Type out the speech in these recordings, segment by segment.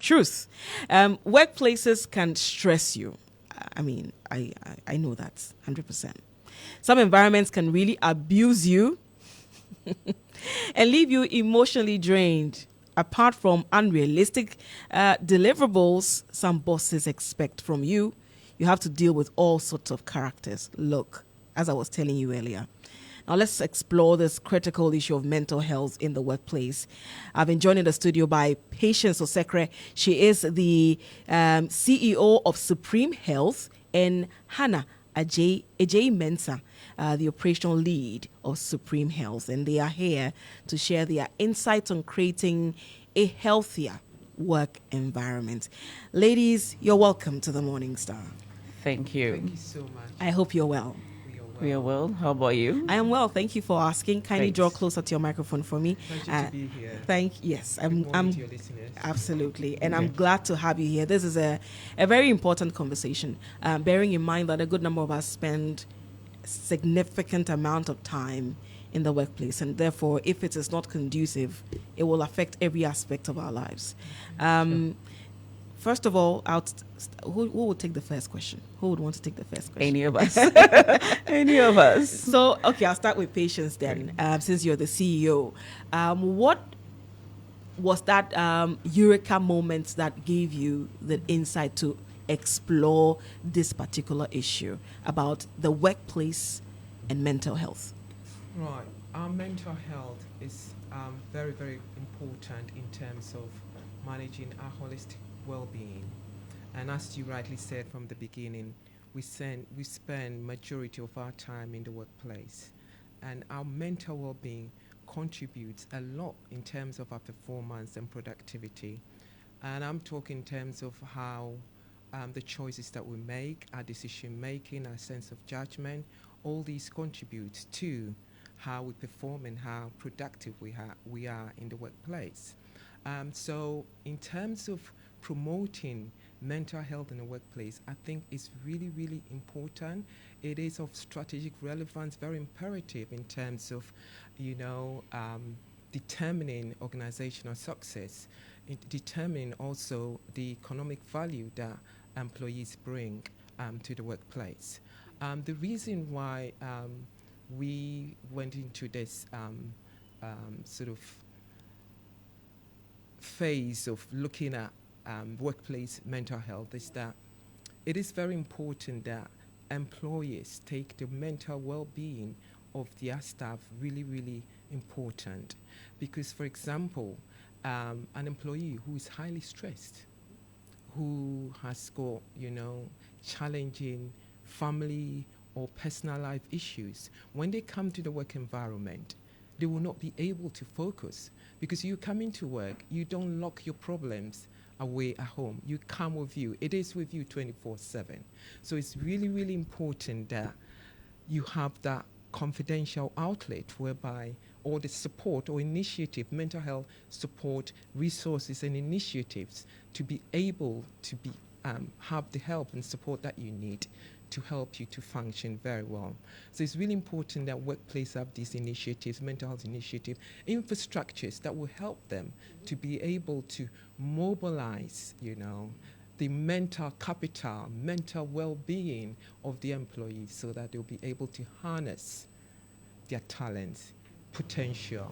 truth. Workplaces can stress you. I mean, I know that 100%. Some environments can really abuse you and leave you emotionally drained. Apart from unrealistic deliverables some bosses expect from you, you have to deal with all sorts of characters. Look, as I was telling you earlier, now let's explore this critical issue of mental health in the workplace. I've been joined in the studio by Patience Osekre. She is the CEO of Supreme Health, and Hannah Ajay Mensah, the operational lead of Supreme Health. And they are here to share their insights on creating a healthier work environment. Ladies, you're welcome to the Morning Star. Thank you. Thank you so much. I hope you're well. We are well. How about you? I am well. Thank you for asking. Kindly Thanks. draw closer to your microphone for me. Pleasure to be here. Yes, Good morning to your listeners. absolutely, and I'm glad to have you here. This is a very important conversation, bearing in mind that a good number of us spend significant amount of time in the workplace, and therefore, if it is not conducive, it will affect every aspect of our lives. First of all, who will take the first question? Who would want to take the first question? Any of us. Any of us. So, okay, I'll start with Patience then, since you're the CEO. What was that eureka moment that gave you the insight to explore this particular issue about the workplace and mental health? Right. Our mental health is very, very important in terms of managing our holistic well-being. And as you rightly said from the beginning, we spend majority of our time in the workplace. And our mental well-being contributes a lot in terms of our performance and productivity. And I'm talking in terms of how the choices that we make, our decision making, our sense of judgment, all these contribute to how we perform and how productive we are in the workplace. So in terms of promoting mental health in the workplace, I think it's really, really important. It is of strategic relevance, very imperative in terms of, determining organizational success, determining also the economic value that employees bring to the workplace. The reason why we went into this sort of phase of looking at workplace mental health is that it is very important that employers take the mental well-being of their staff really, really important. Because, for example, an employee who is highly stressed, who has got, challenging family or personal life issues, when they come to the work environment, they will not be able to focus, because you come into work, you don't lock your problems away at home. You come with you. It is with you 24/7. So it's really, really important that you have that confidential outlet whereby all the support or initiative, mental health support, resources and initiatives to be able to be have the help and support that you need to help you to function very well. So it's really important that workplaces have these initiatives, mental health initiatives, infrastructures that will help them to be able to mobilize, the mental capital, mental well-being of the employees so that they'll be able to harness their talents, potential,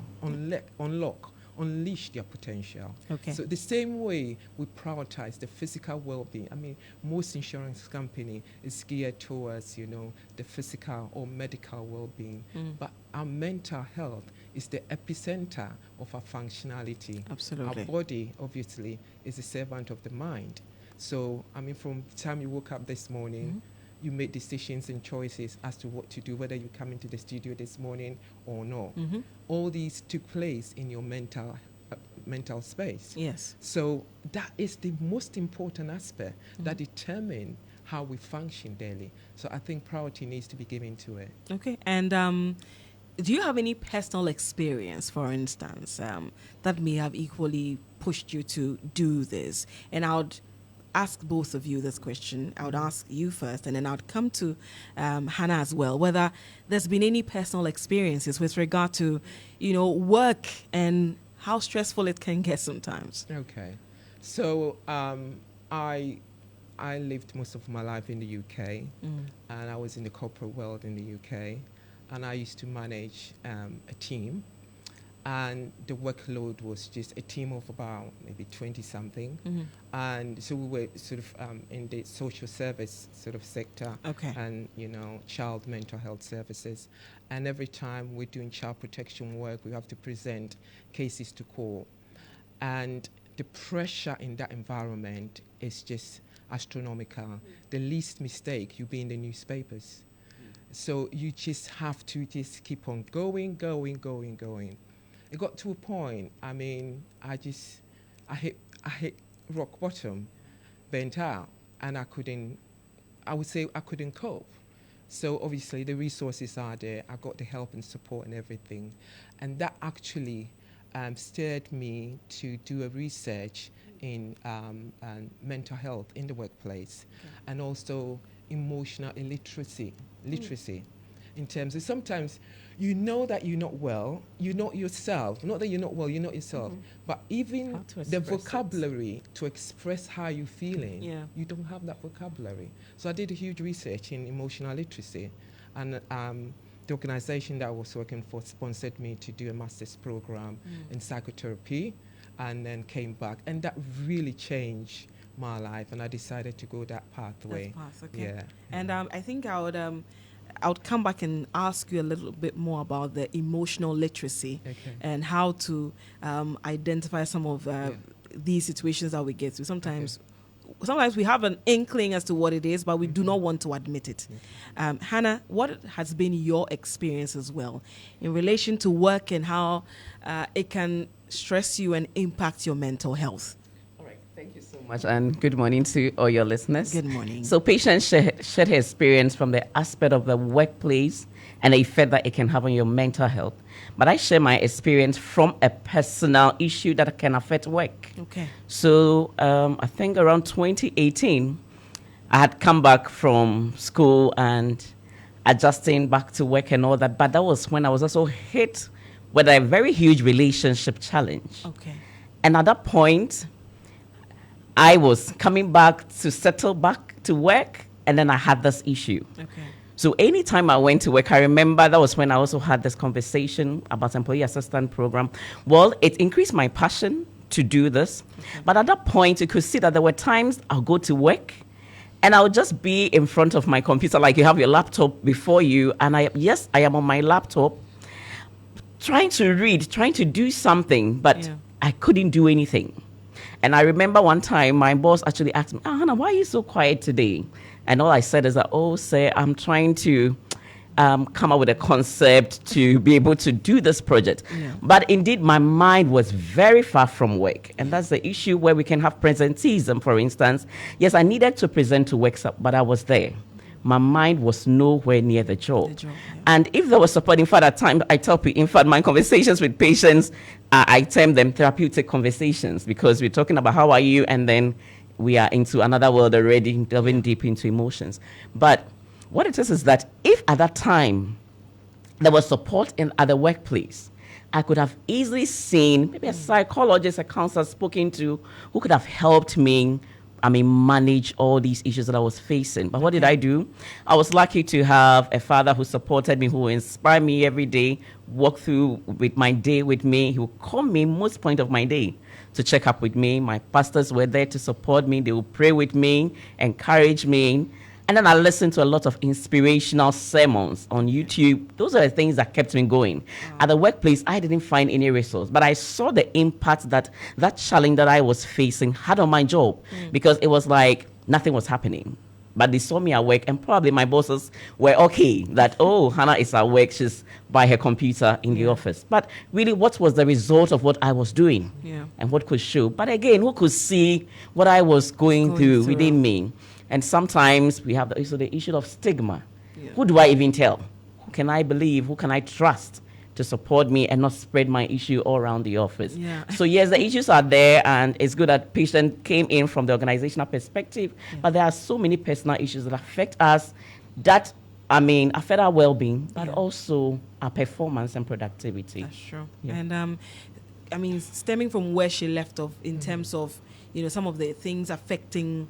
unleash their potential. Okay. So the same way we prioritize the physical well-being. I mean, most insurance company is geared towards, the physical or medical well-being. But our mental health is the epicenter of our functionality. Absolutely. Our body, obviously, is a servant of the mind. So, from the time you woke up this morning, you made decisions and choices as to what to do, whether you come into the studio this morning or not. All these took place in your mental space. Yes. So that is the most important aspect that determine how we function daily. So I think priority needs to be given to it. Okay. And do you have any personal experience, for instance, that may have equally pushed you to do this? And I would ask both of you this question. I would ask you first, and then I would come to Hannah as well, whether there's been any personal experiences with regard to, work and how stressful it can get sometimes. Okay. So I lived most of my life in the UK, and I was in the corporate world in the UK, and I used to manage a team, and the workload was just a team of about maybe 20 something, and so we were sort of in the social service sort of sector, Okay. and child mental health services, and every time we're doing child protection work, we have to present cases to court, and the pressure in that environment is just astronomical. The least mistake, you'll be in the newspapers. So you just have to just keep on going. It got to a point, I mean, I hit rock bottom, bent out, and I would say I couldn't cope. So obviously the resources are there. I got the help and support and everything. And that actually steered me to do a research in mental health in the workplace, and also emotional literacy in terms of sometimes that you're not well, you're not yourself, not that you're not well, you're not yourself, but even the vocabulary to express how you're feeling, you don't have that vocabulary. So I did a huge research in emotional literacy, and the organization that I was working for sponsored me to do a master's program in psychotherapy, and then came back, and that really changed my life, and I decided to go that pathway. Okay. Yeah. And I think I would come back and ask you a little bit more about the emotional literacy, and how to identify some of these situations that we get through. Sometimes we have an inkling as to what it is, but we do not want to admit it. Hannah, what has been your experience as well in relation to work and how it can stress you and impact your mental health? All right, thank you so much, and good morning to all your listeners. Good morning. So Patience shared her experience from the aspect of the workplace and the effect that it can have on your mental health. But I share my experience from a personal issue that can affect work. Okay. So I think around 2018, I had come back from school and adjusting back to work and all that. But that was when I was also hit with a very huge relationship challenge. Okay. And at that point, I was coming back to settle back to work, and then I had this issue. Okay. So anytime I went to work, I remember that was when I also had this conversation about employee assistance program. Well, it increased my passion to do this. Okay. But at that point, you could see that there were times I'll go to work and I'll just be in front of my computer, like you have your laptop before you. And I am on my laptop trying to read, trying to do something, but I couldn't do anything. And I remember one time my boss actually asked me, Hannah, why are you so quiet today? And all I said is that, sir, I'm trying to come up with a concept to be able to do this project. Yeah. But indeed, my mind was very far from work. And that's the issue where we can have presenteeism, for instance. Yes, I needed to present to work, but I was there. My mind was nowhere near the job. And if there was support, in fact, at times, I tell people, in fact, my conversations with patients, I term them therapeutic conversations, because we're talking about how are you, and then we are into another world already, delving deep into emotions. But what it is that if at that time there was support at the workplace, I could have easily seen maybe a psychologist, a counselor spoken to, who could have helped me, manage all these issues that I was facing. But what did I do? I was lucky to have a father who supported me, who inspired me every day, walk through with my day with me. He would call me most point of my day to check up with me. My pastors were there to support me. They would pray with me, encourage me. And then I listened to a lot of inspirational sermons on YouTube. Those are the things that kept me going. At the workplace, I didn't find any resource, but I saw the impact that challenge that I was facing had on my job, because it was like nothing was happening. But they saw me at work, and probably my bosses were okay that, Hannah is at work, she's by her computer in the office. But really, what was the result of what I was doing? And what could show? But again, who could see what I was going through within me? And sometimes we have the issue of stigma. Who do I even tell? Who can I believe? Who can I trust to support me and not spread my issue all around the office? So yes, the issues are there, and it's good that patient came in from the organizational perspective, but there are so many personal issues that affect us that, affect our well-being, but also our performance and productivity. That's true. And, stemming from where she left off in terms of, some of the things affecting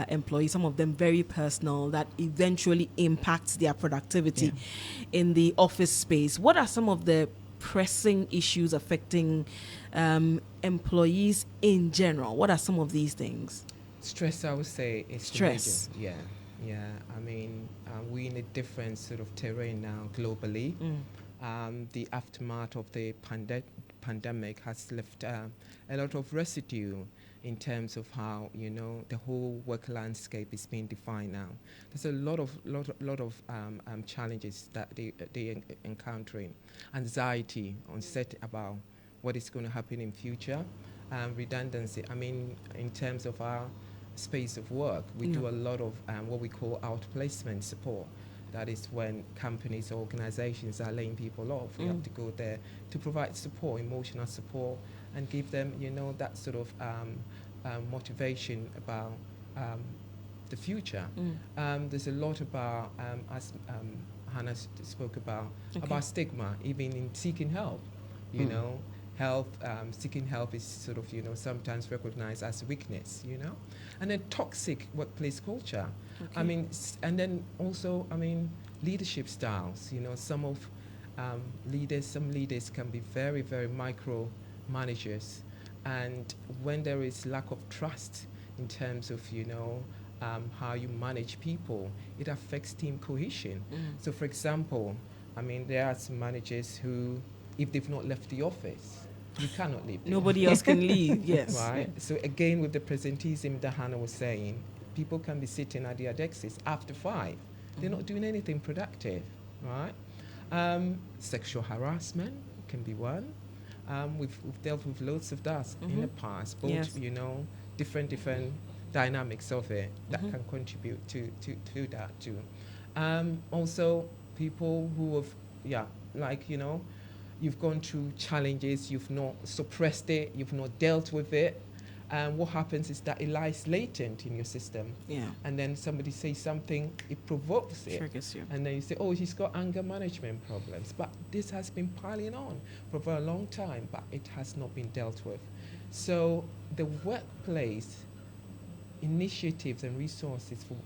employees, some of them very personal, that eventually impacts their productivity in the office space. What are some of the pressing issues affecting employees in general? What are some of these things? Stress, I would say, is Stress. the major. Yeah. I mean, we're in a different sort of terrain now globally. The aftermath of the pandemic has left a lot of residue in terms of how the whole work landscape is being defined now. There's a lot of challenges that they encountering, anxiety, uncertainty about what is going to happen in future, redundancy. I mean, in terms of our space of work, we do a lot of what we call outplacement support. That is when companies or organizations are laying people off. We have to go there to provide support, emotional support, and give them, that sort of motivation about the future. There's a lot about, as Hannah spoke about stigma, even in seeking help, health, seeking help is sort of, sometimes recognized as weakness, and then toxic workplace culture. I mean, and then also, leadership styles, some leaders can be very, very micro managers. And when there is lack of trust in terms of, how you manage people, it affects team cohesion. So for example, there are some managers who, if they've not left the office, you cannot leave. Nobody else can leave, yes. Right? So again, with the presenteeism that Hannah was saying, people can be sitting at their desks after 5. They're not doing anything productive, right? Sexual harassment can be one. We've dealt with loads of that in the past, both, different dynamics of it that can contribute to that too. Also, people who have, you've gone through challenges, you've not suppressed it, you've not dealt with it. And what happens is that it lies latent in your system. Yeah. And then somebody says something, it provokes it. Triggers you. And then you say, oh, he's got anger management problems. But this has been piling on for a very long time, but it has not been dealt with. So the workplace initiatives and resources for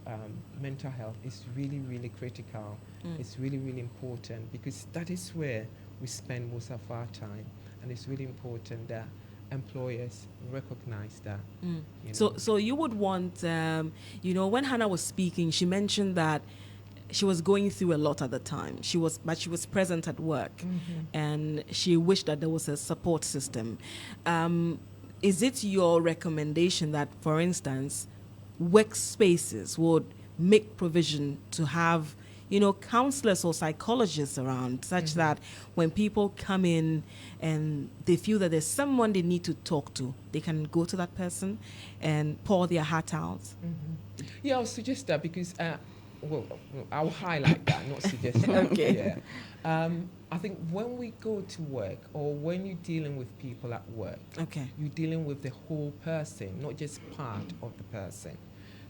mental health is really, really critical. It's really, really important, because that is where we spend most of our time. And it's really important that employers recognize that. So you would want, when Hannah was speaking, she mentioned that she was going through a lot at the time. She was present at work, and she wished that there was a support system. Is it your recommendation that, for instance, workspaces would make provision to have, counselors or psychologists around, such that when people come in and they feel that there's someone they need to talk to, they can go to that person and pour their heart out? Yeah, I'll suggest that, because, I'll highlight that, not suggest that. Okay. Yeah. I think when we go to work, or when you're dealing with people at work, you're dealing with the whole person, not just part of the person.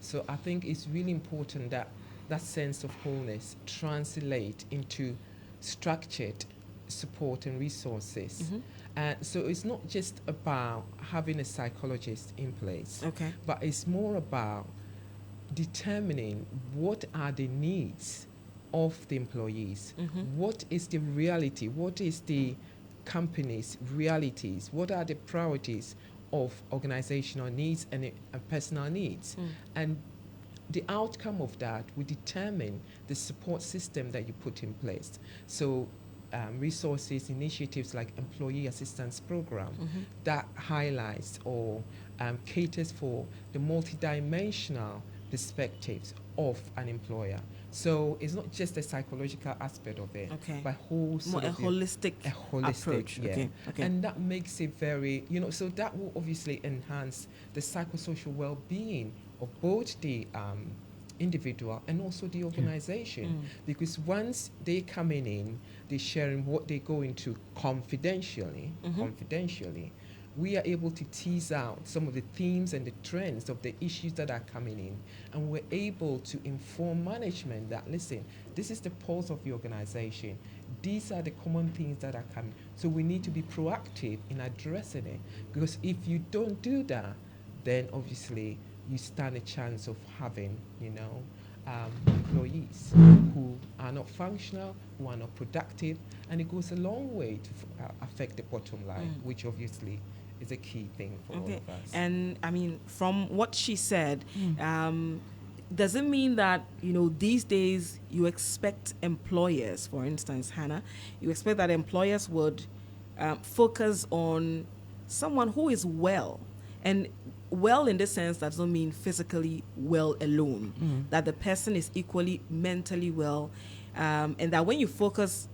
So I think it's really important that that sense of wholeness translate into structured support and resources. So it's not just about having a psychologist in place, but it's more about determining what are the needs of the employees, what is the reality, what is the company's realities, what are the priorities of organizational needs and personal needs. And the outcome of that will determine the support system that you put in place. So resources, initiatives like employee assistance program that highlights or caters for the multidimensional perspectives of an employer. So it's not just the psychological aspect of it, but holistic approach. Yeah. And that makes it very, so that will obviously enhance the psychosocial well-being of both the individual and also the organization. Because once they coming in, they're sharing what they go into confidentially, we are able to tease out some of the themes and the trends of the issues that are coming in. And we're able to inform management that, listen, this is the pulse of the organization. These are the common things that are coming. So we need to be proactive in addressing it. Because if you don't do that, then obviously you stand a chance of having, employees who are not functional, who are not productive, and it goes a long way to affect the bottom line, which obviously is a key thing for all of us. And I mean, from what she said, does it mean that, these days you expect employers, for instance, Hannah, you expect that employers would focus on someone who is well, and well in this sense that doesn't mean physically well alone, that the person is equally mentally well, and that when you focus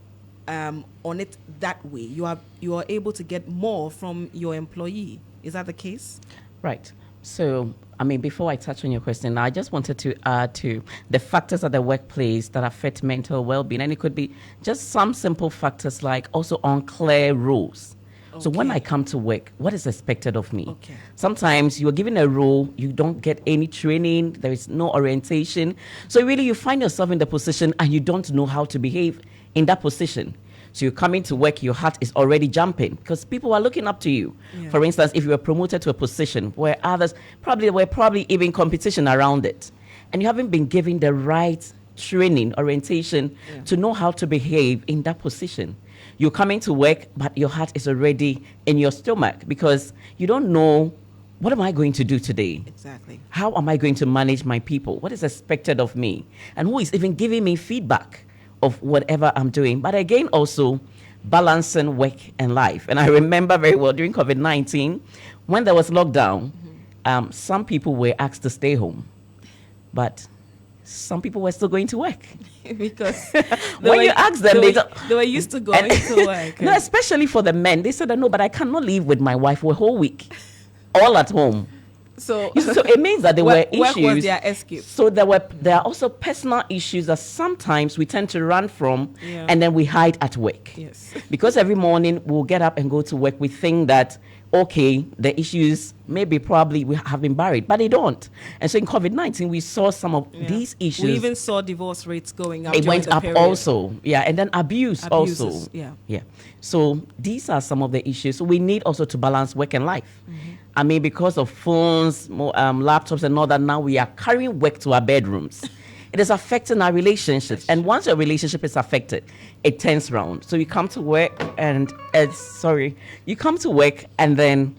on it that way, you are able to get more from your employee. Is that the case? Right. So, I mean, before I touch on your question, I just wanted to add to the factors at the workplace that affect mental well-being, and it could be just some simple factors like also unclear rules. So when I come to work, what is expected of me? Okay. Sometimes you are given a role, you don't get any training, there is no orientation. So really you find yourself in the position and you don't know how to behave in that position. So you're coming to work, your heart is already jumping because people are looking up to you. Yeah. For instance, if you were promoted to a position where others probably even competition around it, and you haven't been given the right training, orientation to know how to behave in that position. You're coming to work, but your heart is already in your stomach because you don't know, what am I going to do today? Exactly. How am I going to manage my people? What is expected of me? And who is even giving me feedback of whatever I'm doing? But again, also balancing work and life. And I remember very well during COVID-19, when there was lockdown, some people were asked to stay home, but some people were still going to work. Because when you ask them, they were used to going to work. No, especially for the men. They said, no, but I cannot live with my wife for a whole week, all at home. So it means that there were issues. Work was their escape. So there are also personal issues that sometimes we tend to run from, and then we hide at work. Yes. Because every morning we'll get up and go to work, we think that, okay, the issues probably we have been buried, but they don't. And so in COVID-19, we saw some of these issues. We even saw divorce rates going up. It went up also, and then abuse Abuses, also. yeah. So these are some of the issues. So we need also to balance work and life. I mean, because of phones, laptops and all that, now we are carrying work to our bedrooms. It is affecting our relationships. And once your relationship is affected, it turns around. So you come to work and then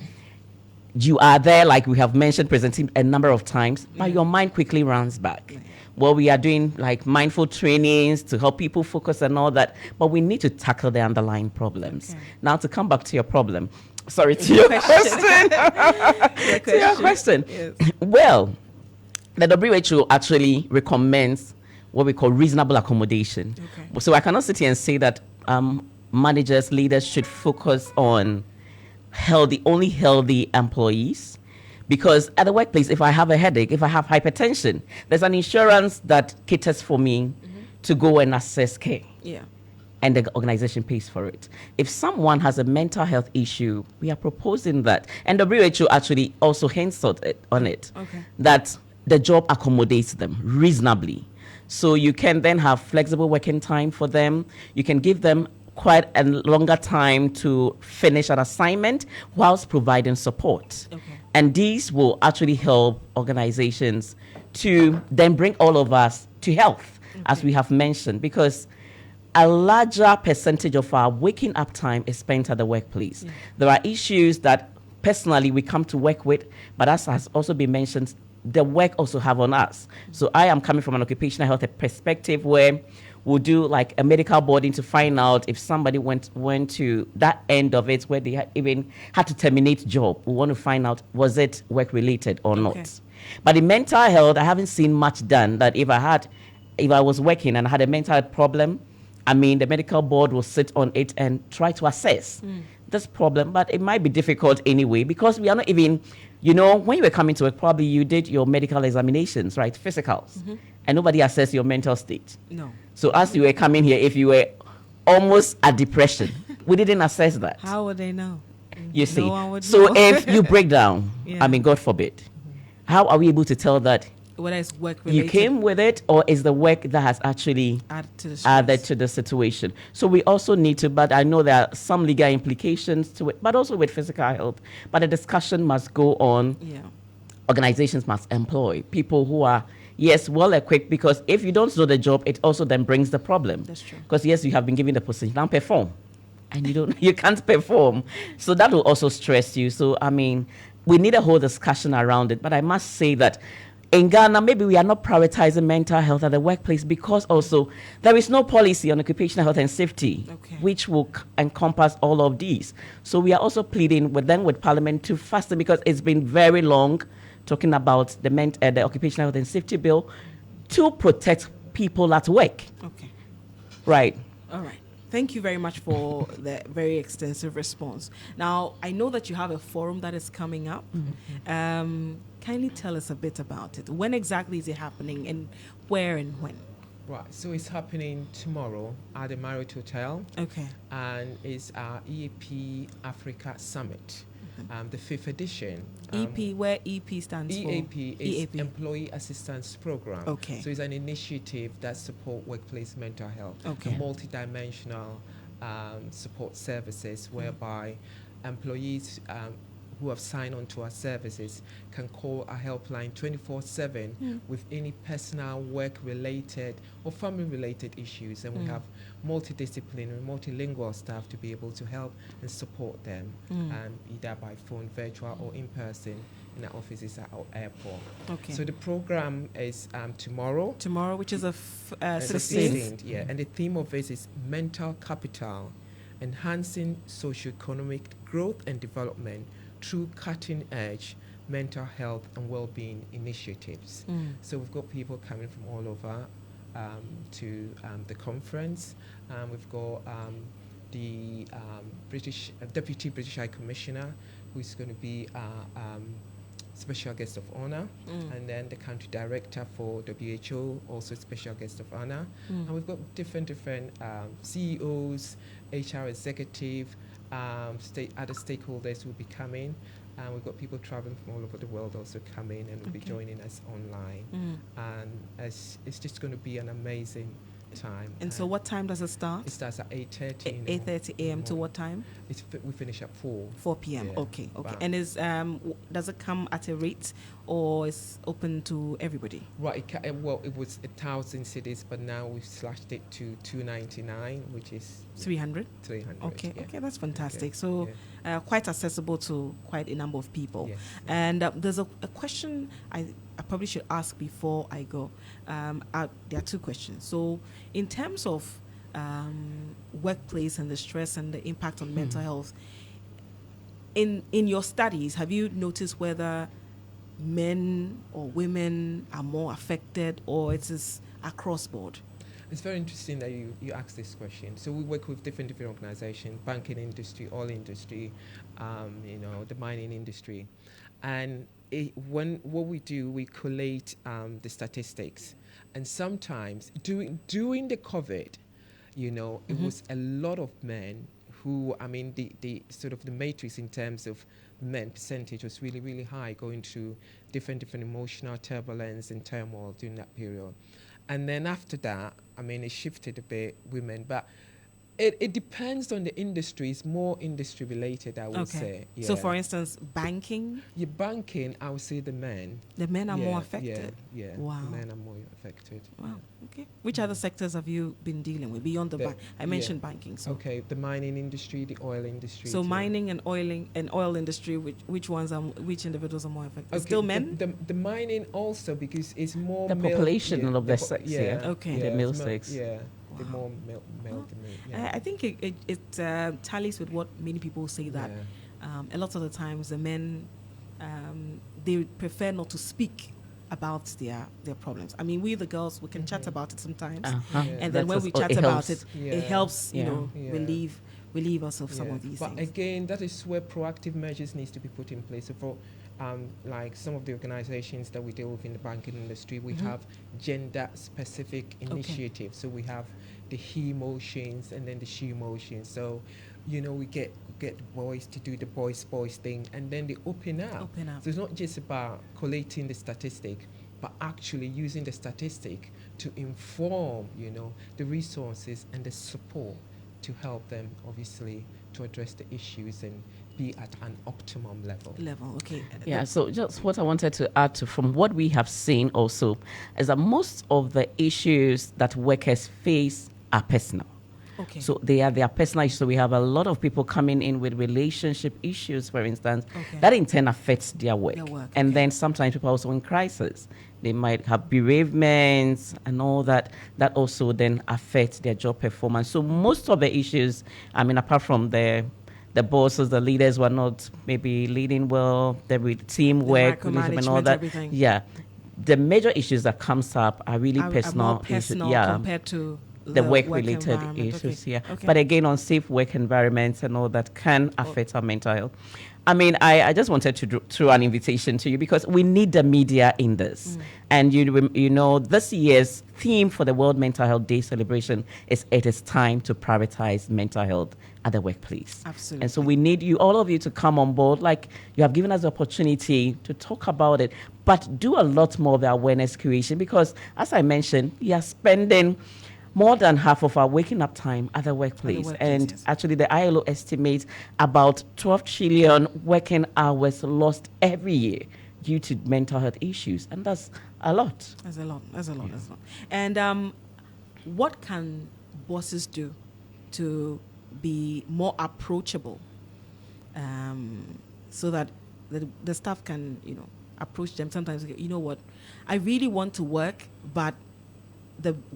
you are there, like we have mentioned, presenting a number of times, but your mind quickly runs back. Well, we are doing like mindful trainings to help people focus and all that, but we need to tackle the underlying problems. Now, to come back to your problem, to your question. To your question. Yes. Well, the WHO actually recommends what we call reasonable accommodation. Okay. So I cannot sit here and say that managers, leaders should focus on only healthy employees. Because at the workplace, if I have a headache, if I have hypertension, there's an insurance that caters for me to go and access care. Yeah. And the organization pays for it. If someone has a mental health issue, we are proposing that. And the WHO actually also hints on it. Okay. That the job accommodates them reasonably. So you can then have flexible working time for them. You can give them quite a longer time to finish an assignment whilst providing support. Okay. And these will actually help organizations to then bring all of us to health, as we have mentioned, because a larger percentage of our waking up time is spent at the workplace. Yeah. There are issues that personally we come to work with, but as has also been mentioned, the work also have on us. So I am coming from an occupational health perspective where we'll do like a medical boarding to find out if somebody went to that end of it where they even had to terminate job. We want to find out, was it work related or not? But in mental health, I haven't seen much done. That if I was working and I had a mental health problem, I mean, the medical board will sit on it and try to assess this problem, but it might be difficult anyway because we are not even, when you were coming to work, probably you did your medical examinations, right? Physicals. And nobody assessed your mental state. No. So as you were coming here, if you were almost at depression, we didn't assess that. How would they know? You see. No one would So know. if you break down, I mean, God forbid, how are we able to tell that whether it's work related? You came with it, or is the work that has actually added to the situation? So we also need to, but I know there are some legal implications to it, but also with physical health. But the discussion must go on organizations must employ people who are, yes, well equipped, because if you don't do the job, it also then brings the problem. That's true. Because yes, you have been given the position, now perform, and you can't perform, so that will also stress you. So I mean, we need a whole discussion around it. But I must say that in Ghana, maybe we are not prioritizing mental health at the workplace because also there is no policy on occupational health and safety, Okay. which will encompass all of these. So we are also pleading with them, with Parliament, to fasten, because it's been very long talking about the occupational health and safety bill to protect people at work. Okay. Right. All right. Thank you very much for the very extensive response. Now, I know that you have a forum that is coming up. Kindly tell us a bit about it. When exactly is it happening, and where and when? Right, so it's happening tomorrow at the Marriott Hotel, Okay. and it's our EAP Africa Summit, the 5th edition. EP, where EP stands EAP for? is Employee Assistance Program. Okay. So it's an initiative that supports workplace mental health, Okay. multidimensional support services whereby employees who have signed on to our services can call our helpline 24/7 with any personal, work-related or family-related issues, and we have multidisciplinary, multilingual staff to be able to help and support them, either by phone, virtual, or in person in our offices at our airport. Okay. So the program is tomorrow. Tomorrow, which is a And the 16th. yeah, and the theme of it is mental capital, enhancing socioeconomic growth and development through cutting-edge mental health and well-being initiatives. So we've got people coming from all over to the conference. We've got the Deputy British High Commissioner, who's going to be special guest of honor, and then the country director for WHO, also special guest of honor. And we've got different CEOs, HR executive, other stakeholders will be coming. And we've got people traveling from all over the world also coming and will be joining us online. And it's just going to be an amazing time. And so what time does it start? It starts at 8:30. 8:30 a.m. to what time? We finish at 4. 4 p.m. Yeah. Okay. Wow. And does it come at a rate, or is open to everybody? Right. It was 1,000 cities, but now we've slashed it to 299, which is 300. 300. Okay. Yeah. Okay, that's fantastic. Okay, So quite accessible to quite a number of people. Yes. And there's a question I probably should ask before I go. There are two questions. So in terms of workplace and the stress and the impact on mental health, in your studies, have you noticed whether men or women are more affected, or it is across board? It's very interesting that you asked this question. So we work with different organizations: banking industry, oil industry, the mining industry, and what we do, we collate the statistics, and sometimes during the COVID, it was a lot of men who, the sort of the matrix in terms of men percentage was really, really high, going through different emotional turbulence and turmoil during that period. And then after that, it shifted a bit, women, but it depends on the industry. It's more industry related, I would say. Yeah. So for instance, banking? Yeah, banking, I would say the men. The men are more affected? Yeah. Wow. The men are more affected. Wow. Yeah. Okay. Which other sectors have you been dealing with beyond the bank? I mentioned banking. So. Okay, the mining industry, the oil industry. So mining and oil industry, which individuals are more affected? Okay, still men? The mining also, because it's more The male, population of the sex, Okay. the male it's sex. Yeah, the Wow. more male dominant. Yeah. I think it tallies with what many people say, that a lot of the times the men, they prefer not to speak about their problems. We the girls, we can chat about it sometimes, and then when we chat about it, it helps relieve us of some of these but things. again, that is where proactive measures needs to be put in place. So for like some of the organizations that we deal with in the banking industry, we have gender-specific initiatives. So we have the he motions and then the she motions. So, we get boys to do the boys thing, and then they open up. So it's not just about collating the statistic, but actually using the statistic to inform, the resources and the support to help them, obviously, to address the issues and be at an optimum level. Okay. Yeah, so just what I wanted to add to from what we have seen also is that most of the issues that workers face are personal. Okay. So they are their personal issues. So we have a lot of people coming in with relationship issues, for instance, that in turn affects their work. And then sometimes people are also in crisis. They might have bereavements and all that. That also then affects their job performance. So most of the issues, I mean, apart from the bosses, the leaders were not maybe leading well, the teamwork, leadership and all that. Everything. Yeah. The major issues that comes up are really Are personal more personal issues. Yeah. compared to The work-related issues, But again, unsafe work environments and all that can affect our mental health. I mean, I just wanted to throw an invitation to you because we need the media in this. And you know, this year's theme for the World Mental Health Day celebration is it is time to prioritize mental health at the workplace. Absolutely. And so we need you, all of you, to come on board. Like you have given us the opportunity to talk about it, but do a lot more of the awareness creation because, as I mentioned, we are spending more than half of our waking up time at the workplace. And actually, the ILO estimates about 12 trillion working hours lost every year due to mental health issues. And that's a lot. That's a lot. And what can bosses do to be more approachable so that the staff can, approach them? Sometimes, you know what, I really want to work, but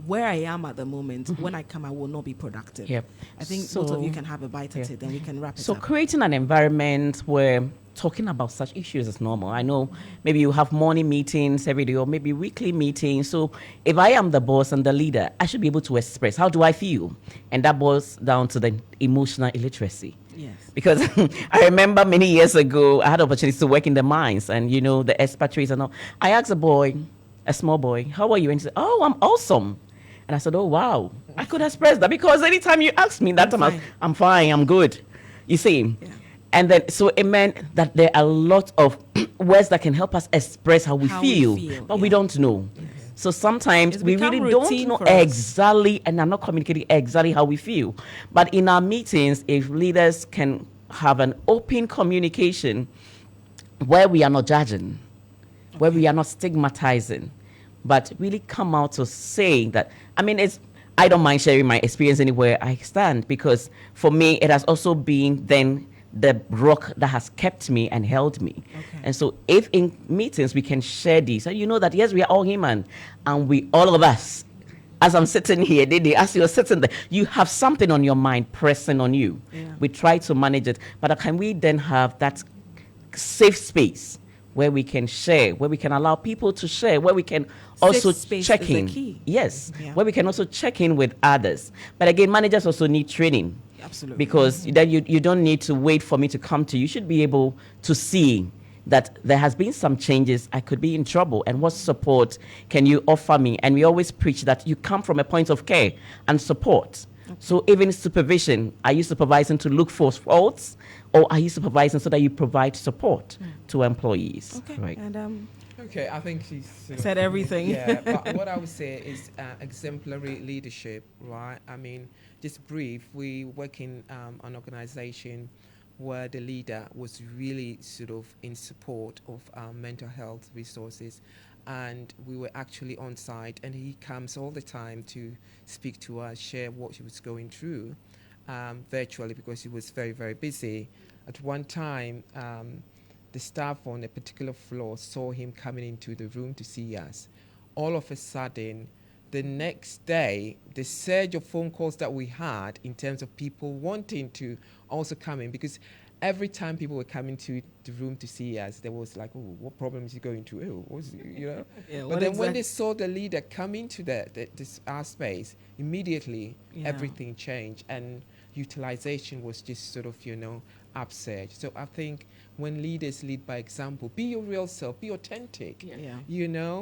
where I am at the moment, when I come, I will not be productive. Yep. I think both of you can have a bite at it, then we can wrap it up. So creating an environment where talking about such issues is normal. I know maybe you have morning meetings every day or maybe weekly meetings. So if I am the boss and the leader, I should be able to express how do I feel? And that boils down to the emotional illiteracy. Yes. Because I remember many years ago, I had opportunities to work in the mines and, the expatriates and all. I asked a small boy, how are you? And he said, oh, I'm awesome. And I said, oh, wow. I could express that because anytime you ask me that time, I'm fine, I'm good. You see? Yeah. And then, so it meant that there are a lot of words that can help us express how we feel, but we don't know. Yes. So sometimes we really don't know exactly and are not communicating exactly how we feel. But in our meetings, if leaders can have an open communication where we are not judging, where we are not stigmatizing, but really come out to say that, I don't mind sharing my experience anywhere I stand because for me, it has also been then the rock that has kept me and held me. Okay. And so if in meetings we can share this, and you know that, yes, we are all human and all of us, as I'm sitting here, as you're sitting there, you have something on your mind pressing on you. Yeah. We try to manage it, but can we then have that safe space where we can share, where we can allow people to share, where we can also check in. Yes, where we can also check in with others. But again, managers also need training. Absolutely. Because then you don't need to wait for me to come to you. You should be able to see that there has been some changes. I could be in trouble. And what support can you offer me? And we always preach that you come from a point of care and support. Okay. So even supervision, are you supervising to look for faults? Or are you supervising so that you provide support to employees? Okay. Right. And okay, I think she's said everything. Yeah, but what I would say is exemplary leadership, right? Just brief. We work in an organization where the leader was really sort of in support of mental health resources, and we were actually on site, and he comes all the time to speak to us, share what he was going through. Virtually because he was very, very busy. At one time, the staff on a particular floor saw him coming into the room to see us. All of a sudden, the next day, the surge of phone calls that we had in terms of people wanting to also come in, because every time people were coming to the room to see us, there was like, oh, what problem is he going through? Oh, Yeah, but then when they saw the leader come into our space, immediately everything changed and utilization was just sort of, upsurge. So I think when leaders lead by example, be your real self, be authentic,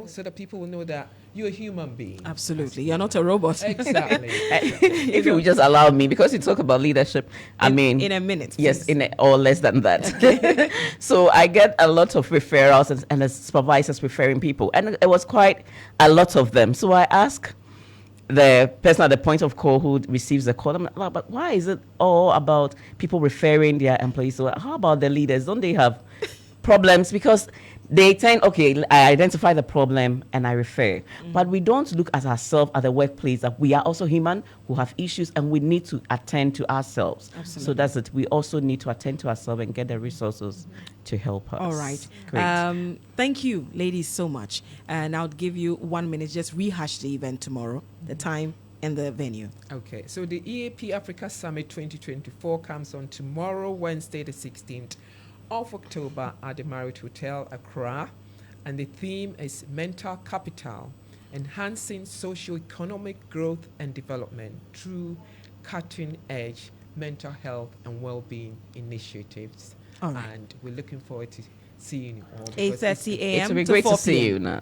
so that people will know that you're a human being. Absolutely. You're not a robot. Exactly. If you would just allow me, because you talk about leadership, in a minute. Please. Yes, or less than that. So I get a lot of referrals and the supervisors referring people, and it was quite a lot of them. So I ask the person at the point of call who receives the call. I'm like, "Oh, but why is it all about people referring their employees? So how about the leaders? Don't they have problems?" Because they tend, okay, I identify the problem and I refer. But we don't look at ourselves at the workplace that we are also human who have issues and we need to attend to ourselves. Absolutely. So that's it. We also need to attend to ourselves and get the resources to help us. All right. Great. Thank you, ladies, so much. And I'll give you 1 minute. Just rehash the event tomorrow, the time and the venue. Okay, so the EAP Africa Summit 2024 comes on tomorrow, Wednesday, the 16th of October at the Marriott Hotel, Accra. And the theme is Mental Capital, Enhancing Socio-Economic Growth and Development through Cutting-Edge Mental Health and Well-Being Initiatives. All right. And we're looking forward to seeing you all. 8:30 It a.m. will be to great 4 to see p.m. you now.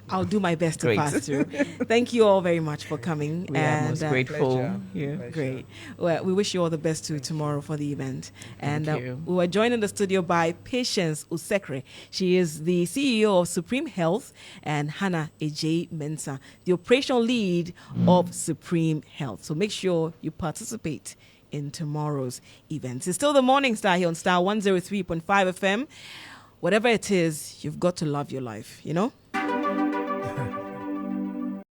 I'll do my best to Great. pass through. Thank you all very much for coming. We are most grateful. Pleasure. Yeah. Pleasure. Great. Well, we wish you all the best too tomorrow for the event. And Thank you. we were joined in the studio by Patience Usekre. She is the CEO of Supreme Health, and Hannah Ejay Mensah, the operational lead of Supreme Health. So make sure you participate in tomorrow's events. It's still the Morning Star here on Star 103.5 FM. Whatever it is, you've got to love your life, you know?